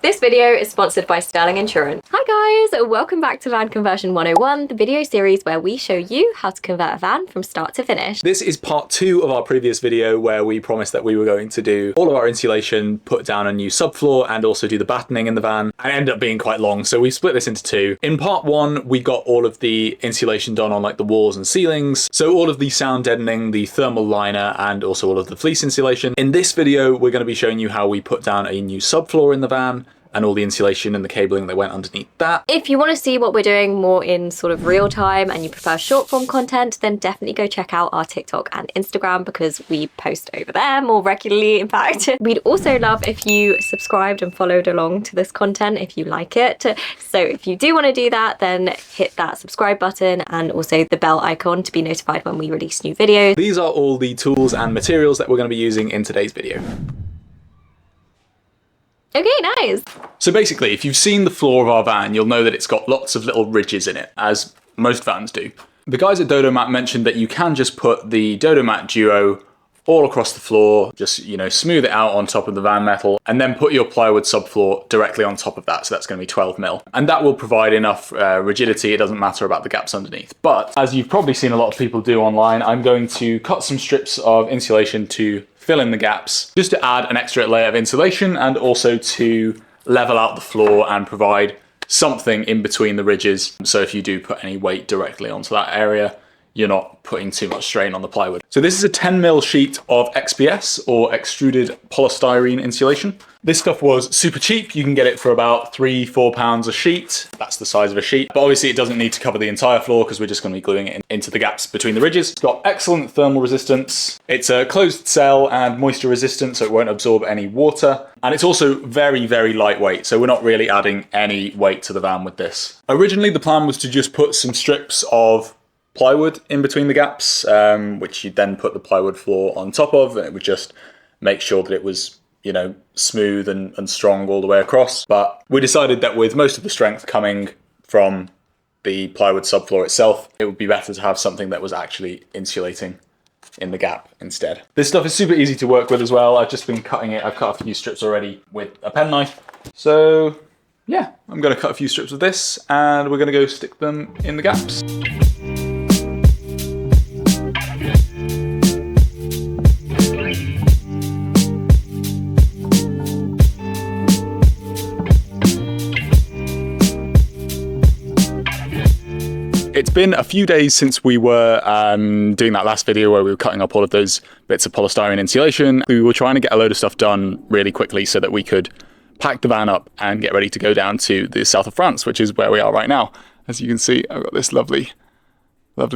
This video is sponsored by Sterling Insurance. Hi guys, welcome back to Van Conversion 101, the video series where we show you how to convert a van from start to finish. This is part 2 of our previous video where we promised that we were going to do all of our insulation, put down a new subfloor, and also do the battening in the van, and it ended up being quite long, so we split this into 2. In part 1, we got all of the insulation done on like the walls and ceilings, so all of the sound deadening, the thermal liner, and also all of the fleece insulation. In this video, we're going to be showing you how we put down a new subfloor in the van, and all the insulation and the cabling that went underneath that. If you want to see what we're doing more in sort of real time and you prefer short form content, then definitely go check out our TikTok and Instagram because we post over there more regularly, in fact. We'd also love if you subscribed and followed along to this content if you like it. So if you do want to do that, then hit that subscribe button and also the bell icon to be notified when we release new videos. These are all the tools and materials that we're going to be using in today's video. Okay, nice. So basically, if you've seen the floor of our van, you'll know that it's got lots of little ridges in it, as most vans do. The guys at DodoMat mentioned that you can just put the DeadNDuo all across the floor, just, you know, smooth it out on top of the van metal, and then put your plywood subfloor directly on top of that, so that's going to be 12 mil. And that will provide enough rigidity, it doesn't matter about the gaps underneath. But, as you've probably seen a lot of people do online, I'm going to cut some strips of insulation to fill in the gaps, just to add an extra layer of insulation and also to level out the floor and provide something in between the ridges. So if you do put any weight directly onto that area, you're not putting too much strain on the plywood. So this is a 10 mil sheet of XPS, or extruded polystyrene insulation. This stuff was super cheap. You can get it for about £3–4 a sheet. That's the size of a sheet. But obviously it doesn't need to cover the entire floor because we're just going to be gluing it into the gaps between the ridges. It's got excellent thermal resistance. It's a closed cell and moisture resistant, so it won't absorb any water. And it's also very, very lightweight, so we're not really adding any weight to the van with this. Originally, the plan was to just put some strips of plywood in between the gaps, which you'd then put the plywood floor on top of, and it would just make sure that it was, you know, smooth and strong all the way across. But we decided that with most of the strength coming from the plywood subfloor itself, it would be better to have something that was actually insulating in the gap instead. This stuff is super easy to work with as well. I've just been cutting it. I've cut a few strips already with a penknife. So yeah, I'm going to cut a few strips of this and we're going to go stick them in the gaps. It's been a few days since we were doing that last video where we were cutting up all of those bits of polystyrene insulation. We were trying to get a load of stuff done really quickly so that we could pack the van up and get ready to go down to the south of France, which is where we are right now. As you can see, I've got this lovely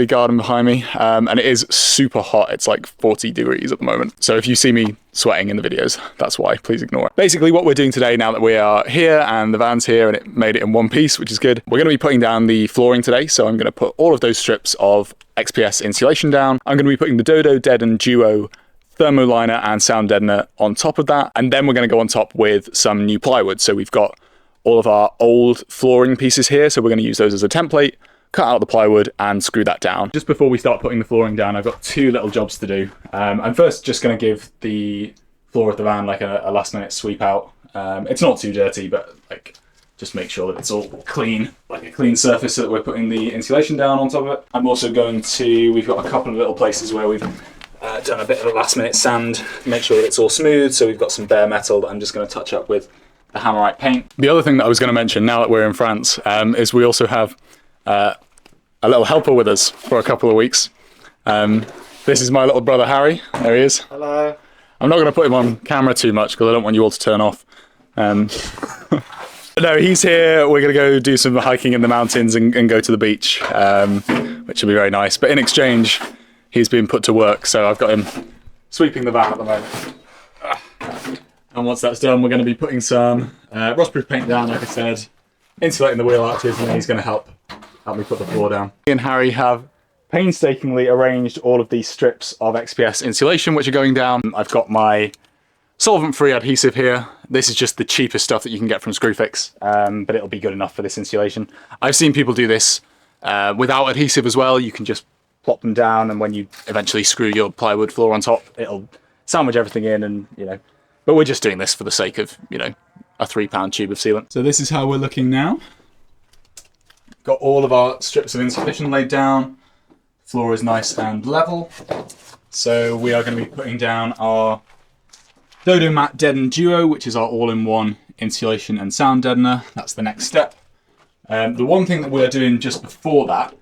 garden behind me, and it is super hot. It's like 40 degrees at the moment. So if you see me sweating in the videos, that's why. Please ignore it. Basically, what we're doing today, now that we are here and the van's here and it made it in one piece, which is good, we're going to be putting down the flooring today. So I'm going to put all of those strips of XPS insulation down. I'm going to be putting the DeadNDuo thermoliner and sound deadener on top of that, and then we're going to go on top with some new plywood. So we've got all of our old flooring pieces here, so we're going to use those as a template, cut out the plywood and screw that down. Just before we start putting the flooring down, I've got 2 little jobs to do. I'm first just going to give the floor of the van like a last minute sweep out. It's not too dirty, but like just make sure that it's all clean, like a clean surface, so that we're putting the insulation down on top of it. I'm also going to, we've got a couple of little places where we've done a bit of a last minute sand, make sure that it's all smooth. So we've got some bare metal that I'm just going to touch up with the Hammerite paint. The other thing that I was going to mention now that we're in France is we also have a little helper with us for a couple of weeks. This is my little brother Harry. There he is. Hello. I'm not going to put him on camera too much because I don't want you all to turn off. No, he's here. We're going to go do some hiking in the mountains and go to the beach, which will be very nice. But in exchange, he's been put to work, so I've got him sweeping the van at the moment. And once that's done, we're going to be putting some rust-proof paint down, like I said, insulating the wheel arches, and then he's going to help me put the floor down. Me and Harry have painstakingly arranged all of these strips of XPS insulation which are going down. I've got my solvent-free adhesive here. This is just the cheapest stuff that you can get from Screwfix, but it'll be good enough for this insulation. I've seen people do this without adhesive as well. You can just plop them down, and when you eventually screw your plywood floor on top, it'll sandwich everything in, and you know. But we're just doing this for the sake of, you know, a £3 tube of sealant. So this is how we're looking now. Got all of our strips of insulation laid down. Floor is nice and level. So we are going to be putting down our DodoMat DeadNDuo, which is our all-in-one insulation and sound deadener. That's the next step. The one thing that we're doing just before that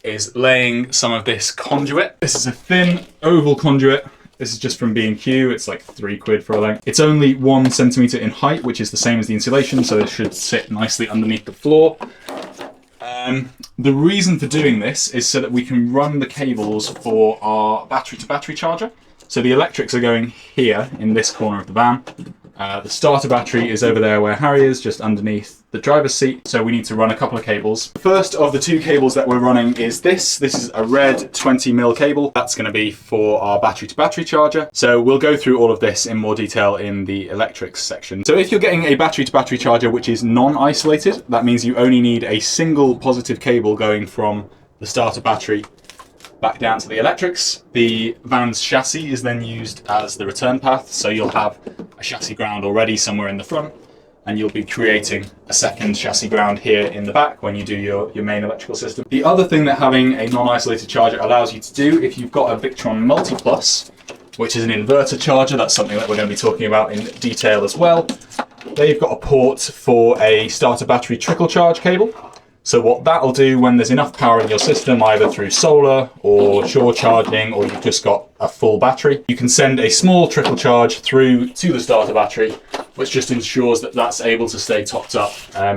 is laying some of this conduit. This is a thin oval conduit. This is just from B&Q. It's like £3 for a length. It's only 1 centimetre in height, which is the same as the insulation, so it should sit nicely underneath the floor. The reason for doing this is so that we can run the cables for our battery-to-battery charger. So the electrics are going here in this corner of the van. The starter battery is over there where Harry is, just underneath the driver's seat. So we need to run a couple of cables. The first of the 2 cables that we're running is this. This is a red 20mm cable. That's going to be for our battery-to-battery charger. So we'll go through all of this in more detail in the electrics section. So if you're getting a battery-to-battery charger which is non-isolated, that means you only need a single positive cable going from the starter battery back down to the electrics. The van's chassis is then used as the return path, so you'll have a chassis ground already somewhere in the front, and you'll be creating a second chassis ground here in the back when you do your main electrical system. The other thing that having a non-isolated charger allows you to do, if you've got a Victron Multiplus, which is an inverter charger, that's something that we're going to be talking about in detail as well, they've got a port for a starter battery trickle charge cable. So what that'll do when there's enough power in your system, either through solar or shore charging, or you've just got a full battery, you can send a small trickle charge through to the starter battery, which just ensures that that's able to stay topped up,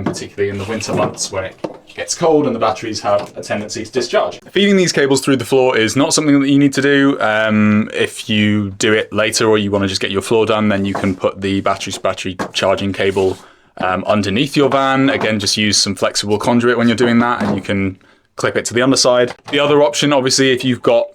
particularly in the winter months when it gets cold and the batteries have a tendency to discharge. Feeding these cables through the floor is not something that you need to do. If you do it later or you want to just get your floor done, then you can put the battery-to-battery charging cable underneath your van. Again, just use some flexible conduit when you're doing that, and you can clip it to the underside. The other option, obviously, if you've got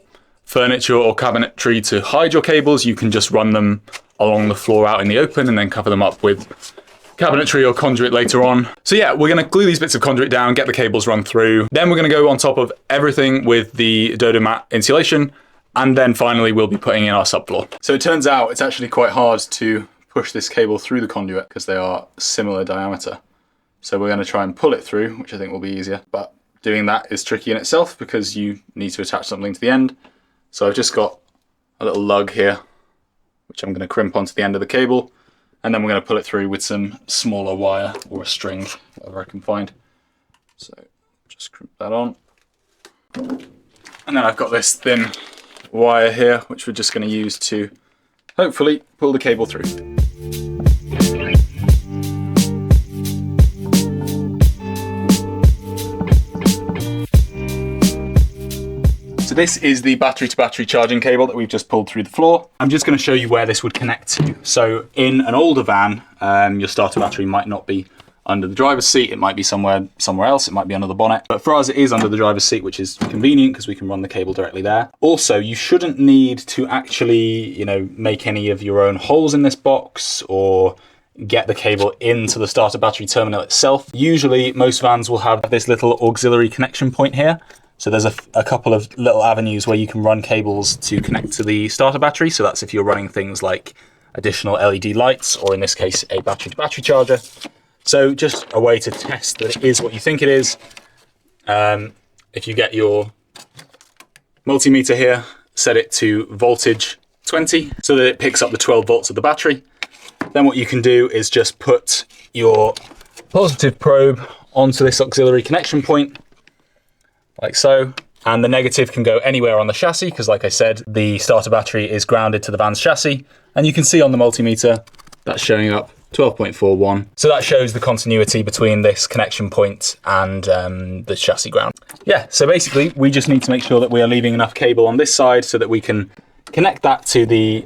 furniture or cabinetry to hide your cables, you can just run them along the floor out in the open and then cover them up with cabinetry or conduit later on. So yeah, we're going to glue these bits of conduit down, get the cables run through. Then we're going to go on top of everything with the DodoMat insulation, and then finally we'll be putting in our subfloor. So it turns out it's actually quite hard to push this cable through the conduit because they are similar diameter. So we're going to try and pull it through, which I think will be easier. But doing that is tricky in itself because you need to attach something to the end. So I've just got a little lug here, which I'm going to crimp onto the end of the cable. And then we're going to pull it through with some smaller wire or a string, whatever I can find. So just crimp that on. And then I've got this thin wire here, which we're just going to use to hopefully pull the cable through. So this is the battery-to-battery charging cable that we've just pulled through the floor. I'm just going to show you where this would connect to. So in an older van, your starter battery might not be under the driver's seat. It might be somewhere else. It might be under the bonnet. But for us, it is under the driver's seat, which is convenient because we can run the cable directly there. Also, you shouldn't need to actually, make any of your own holes in this box or get the cable into the starter battery terminal itself. Usually, most vans will have this little auxiliary connection point here. So there's a couple of little avenues where you can run cables to connect to the starter battery. So that's if you're running things like additional LED lights, or in this case, a battery-to-battery charger. So just a way to test that it is what you think it is. If you get your multimeter here, set it to voltage 20 so that it picks up the 12 volts of the battery. Then what you can do is just put your positive probe onto this auxiliary connection point, like so. And the negative can go anywhere on the chassis because, like I said, the starter battery is grounded to the van's chassis. And you can see on the multimeter that's showing up 12.41. So that shows the continuity between this connection point and the chassis ground. Yeah, so basically we just need to make sure that we are leaving enough cable on this side so that we can connect that to the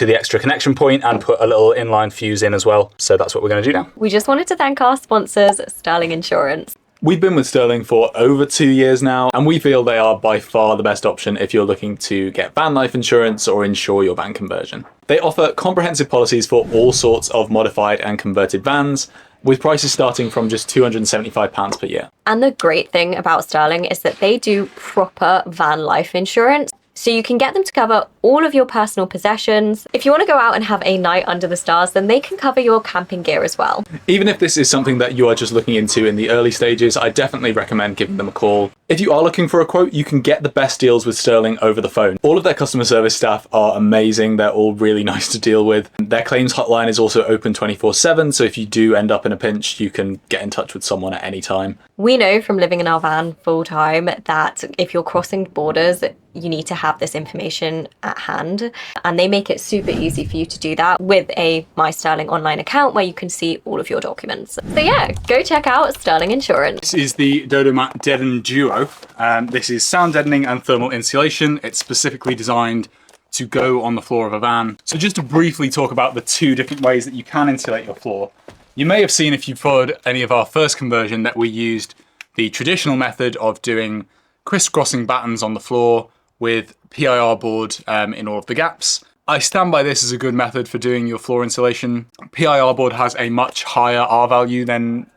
extra connection point and put a little inline fuse in as well. So that's what we're going to do now. We just wanted to thank our sponsors, Sterling Insurance. We've been with Sterling for over 2 years now, and we feel they are by far the best option if you're looking to get van life insurance or insure your van conversion. They offer comprehensive policies for all sorts of modified and converted vans, with prices starting from just £275 per year. And the great thing about Sterling is that they do proper van life insurance. So you can get them to cover all of your personal possessions. If you want to go out and have a night under the stars, then they can cover your camping gear as well. Even if this is something that you are just looking into in the early stages, I definitely recommend giving them a call. If you are looking for a quote, you can get the best deals with Sterling over the phone. All of their customer service staff are amazing. They're all really nice to deal with. Their claims hotline is also open 24/7, so if you do end up in a pinch, you can get in touch with someone at any time. We know from living in our van full time that if you're crossing borders, you need to have this information at hand, and they make it super easy for you to do that with a My Sterling online account where you can see all of your documents. So yeah, go check out Sterling Insurance. This is the DodoMat DeadNDuo. This is sound deadening and thermal insulation. It's specifically designed to go on the floor of a van. So just to briefly talk about the two different ways that you can insulate your floor. You may have seen, if you followed any of our first conversion, that we used the traditional method of doing crisscrossing battens on the floor with PIR board in all of the gaps. I stand by this as a good method for doing your floor insulation. PIR board has a much higher R value than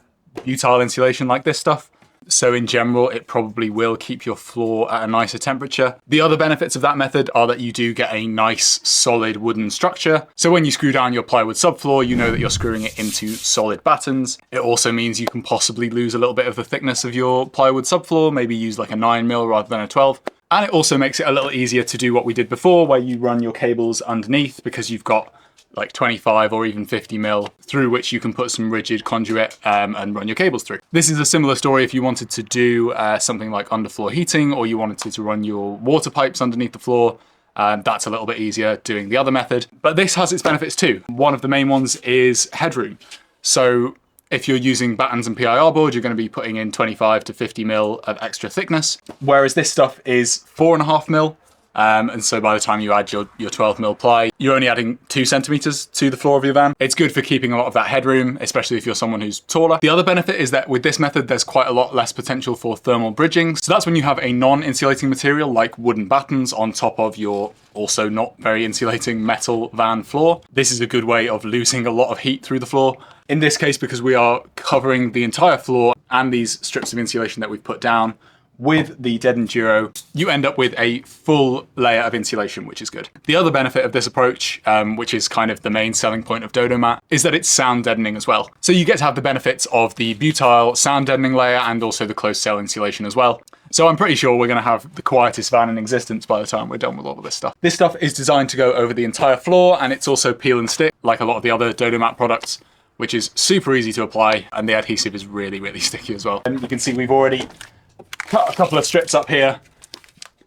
butyl insulation like this stuff. So in general, it probably will keep your floor at a nicer temperature. The other benefits of that method are that you do get a nice solid wooden structure. So when you screw down your plywood subfloor, you know that you're screwing it into solid battens. It also means you can possibly lose a little bit of the thickness of your plywood subfloor, maybe use like a 9mm rather than a 12. And it also makes it a little easier to do what we did before, where you run your cables underneath, because you've got like 25 or even 50mm through which you can put some rigid conduit and run your cables through. This is a similar story if you wanted to do something like underfloor heating, or you wanted to run your water pipes underneath the floor. That's a little bit easier doing the other method. But this has its benefits too. One of the main ones is headroom. So if you're using battens and PIR board, you're going to be putting in 25 to 50mm of extra thickness, whereas this stuff is 4.5mm. And so by the time you add your 12mm ply, you're only adding 2 centimeters to the floor of your van. It's good for keeping a lot of that headroom, especially if you're someone who's taller. The other benefit is that with this method, there's quite a lot less potential for thermal bridging. So that's when you have a non-insulating material like wooden battens on top of your also not very insulating metal van floor. This is a good way of losing a lot of heat through the floor. In this case, because we are covering the entire floor and these strips of insulation that we've put down, with the DeadNDuo, you end up with a full layer of insulation, which is good. The other benefit of this approach, which is kind of the main selling point of DodoMat, is that it's sound deadening as well. So you get to have the benefits of the butyl sound deadening layer and also the closed cell insulation as well. So I'm pretty sure we're going to have the quietest van in existence by the time we're done with all of this stuff. This stuff is designed to go over the entire floor, and it's also peel and stick, like a lot of the other DodoMat products, which is super easy to apply, and the adhesive is really, really sticky as well. And you can see we've already cut a couple of strips up here,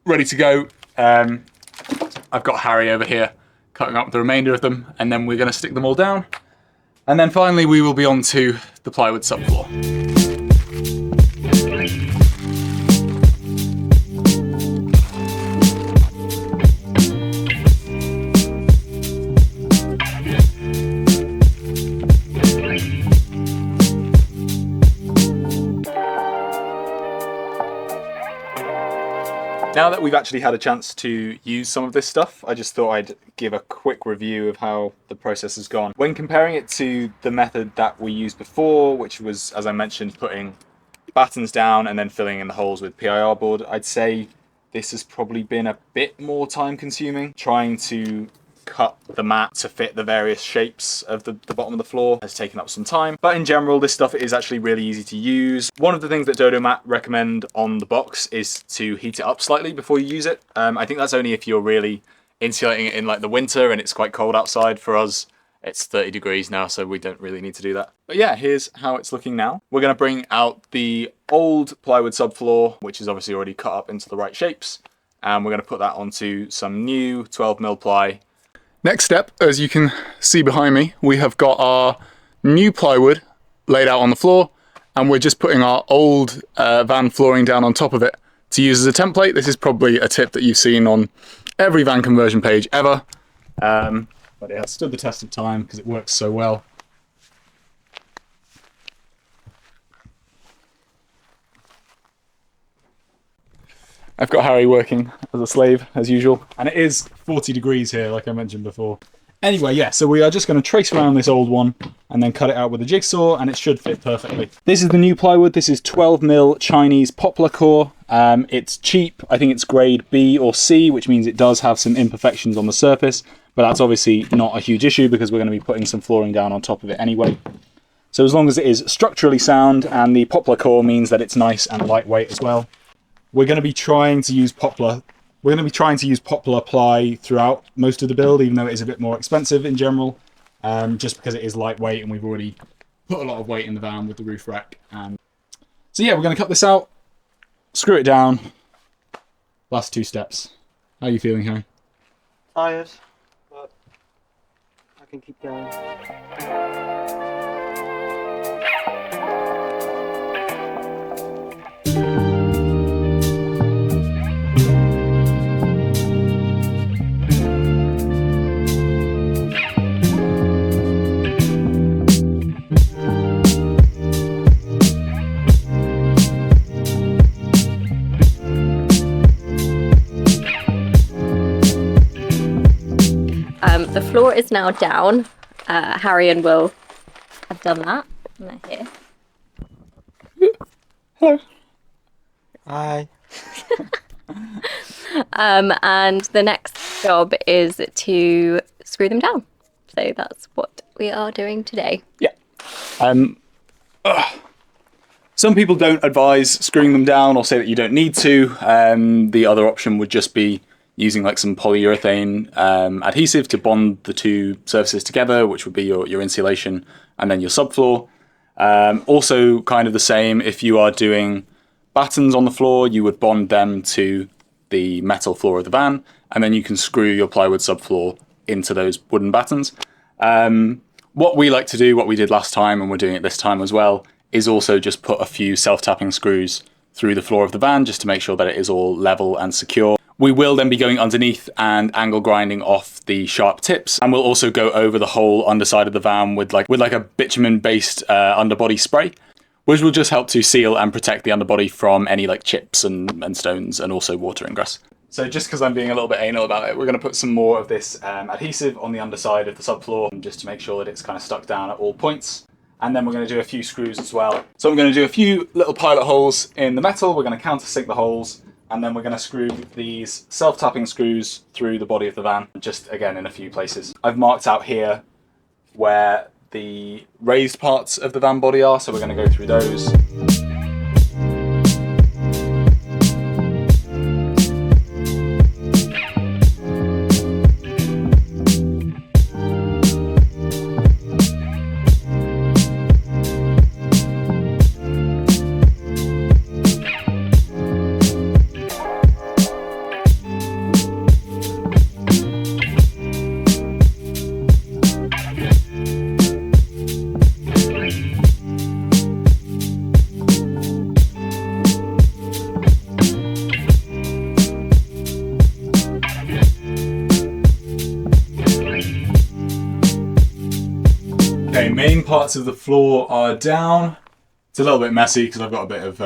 ready to go. I've got Harry over here cutting up the remainder of them, and then we're going to stick them all down. And then finally we will be on to the plywood subfloor. Now that we've actually had a chance to use some of this stuff, I just thought I'd give a quick review of how the process has gone. When comparing it to the method that we used before, which was, as I mentioned, putting battens down and then filling in the holes with PIR board, I'd say this has probably been a bit more time consuming. Trying to cut the mat to fit the various shapes of the bottom of the floor has taken up some time, but in general this stuff is actually really easy to use. One of the things that DodoMat recommend on the box is to heat it up slightly before you use it. I think that's only if you're really insulating it in like the winter and it's quite cold outside. For us it's 30 degrees now, so we don't really need to do that. But yeah, here's how it's looking now. We're going to bring out the old plywood subfloor, which is obviously already cut up into the right shapes, and we're going to put that onto some new 12mm ply. Next step, as you can see behind me, we have got our new plywood laid out on the floor, and we're just putting our old van flooring down on top of it to use as a template. This is probably a tip that you've seen on every van conversion page ever, but it has stood the test of time because it works so well. I've got Harry working as a slave, as usual, and it is 40 degrees here, like I mentioned before. Anyway, yeah, so we are just going to trace around this old one and then cut it out with a jigsaw, and it should fit perfectly. This is the new plywood. This is 12mm Chinese poplar core. It's cheap. I think it's grade B or C, which means it does have some imperfections on the surface, but that's obviously not a huge issue because we're going to be putting some flooring down on top of it anyway. So as long as it is structurally sound, and the poplar core means that it's nice and lightweight as well. We're going to be trying to use poplar. We're going to be trying to use poplar ply throughout most of the build, even though it is a bit more expensive in general, just because it is lightweight and we've already put a lot of weight in the van with the roof rack. So yeah, we're going to cut this out, screw it down. Last 2 steps. How are you feeling, Harry? Tired, but I can keep going. The floor is now down. Harry and Will have done that. And they're here. Hello. Hi. And the next job is to screw them down. So that's what we are doing today. Yeah. Some people don't advise screwing them down or say that you don't need to. The other option would just be using like some polyurethane adhesive to bond the 2 surfaces together, which would be your insulation and then your subfloor. Also kind of the same if you are doing battens on the floor, you would bond them to the metal floor of the van, and then you can screw your plywood subfloor into those wooden battens. What we like to do, what we did last time and we're doing it this time as well, is also just put a few self-tapping screws through the floor of the van just to make sure that it is all level and secure. We will then be going underneath and angle grinding off the sharp tips, and we'll also go over the whole underside of the van with like a bitumen-based underbody spray, which will just help to seal and protect the underbody from any like chips and stones, and also water ingress. So just because I'm being a little bit anal about it, we're going to put some more of this adhesive on the underside of the subfloor just to make sure that it's kind of stuck down at all points. And then we're going to do a few screws as well. So I'm going to do a few little pilot holes in the metal. We're going to countersink the holes. And then we're going to screw these self-tapping screws through the body of the van, just again in a few places. I've marked out here where the raised parts of the van body are, so we're going to go through those. Okay, main parts of the floor are down. It's a little bit messy because I've got a bit of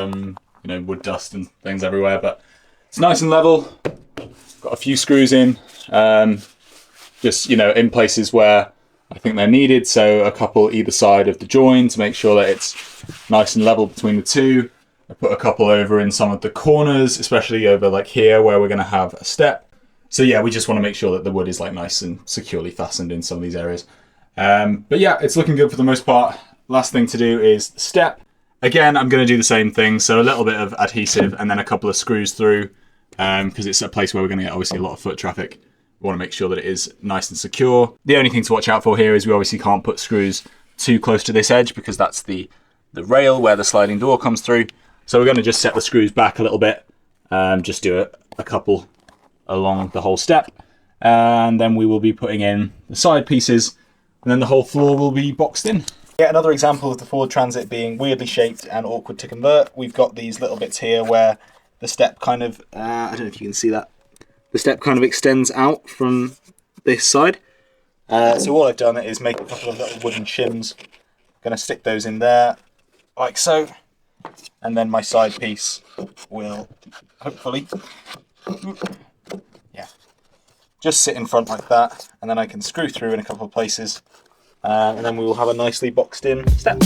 wood dust and things everywhere, but it's nice and level. Got a few screws in, just in places where I think they're needed. So a couple either side of the join to make sure that it's nice and level between the 2. I put a couple over in some of the corners, especially over like here where we're going to have a step. So yeah, we just want to make sure that the wood is like nice and securely fastened in some of these areas. But yeah, it's looking good for the most part. Last thing to do is the step. Again, I'm going to do the same thing. So a little bit of adhesive and then a couple of screws through, because it's a place where we're going to get obviously a lot of foot traffic. We want to make sure that it is nice and secure. The only thing to watch out for here is we obviously can't put screws too close to this edge because that's the rail where the sliding door comes through. So we're going to just set the screws back a little bit, just do a couple along the whole step. And then we will be putting in the side pieces, and then the whole floor will be boxed in. Yet another example of the Ford Transit being weirdly shaped and awkward to convert. We've got these little bits here where the step kind of, I don't know if you can see that, the step kind of extends out from this side. So all I've done is make a couple of little wooden shims. Going to stick those in there, like so. And then my side piece will hopefully, just sit in front like that, and then I can screw through in a couple of places, and then we will have a nicely boxed in step.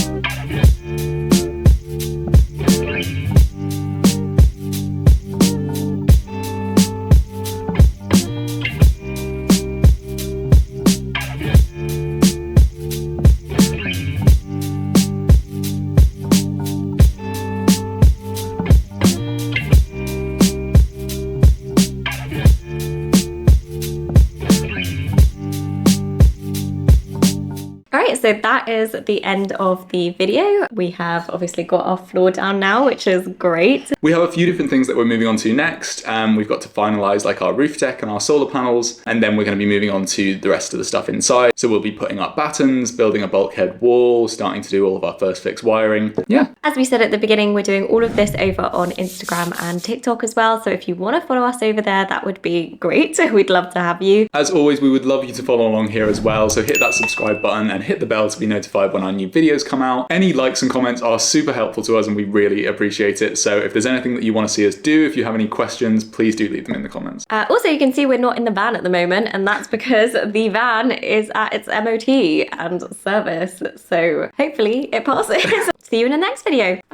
So that is the end of the video. We have obviously got our floor down now, which is great. We have a few different things that we're moving on to next. We've got to finalize like our roof deck and our solar panels, and then we're going to be moving on to the rest of the stuff inside. So we'll be putting up battens, building a bulkhead wall, starting to do all of our first fix wiring. Yeah. As we said at the beginning, we're doing all of this over on Instagram and TikTok as well. So if you want to follow us over there, that would be great. We'd love to have you. As always, we would love you to follow along here as well. So hit that subscribe button and hit the bell to be notified when our new videos come out. Any likes and comments are super helpful to us and we really appreciate it. So if there's anything that you want to see us do, if you have any questions, please do leave them in the comments. Also, you can see we're not in the van at the moment, and that's because the van is at its MOT and service. So hopefully it passes. See you in the next video. Bye.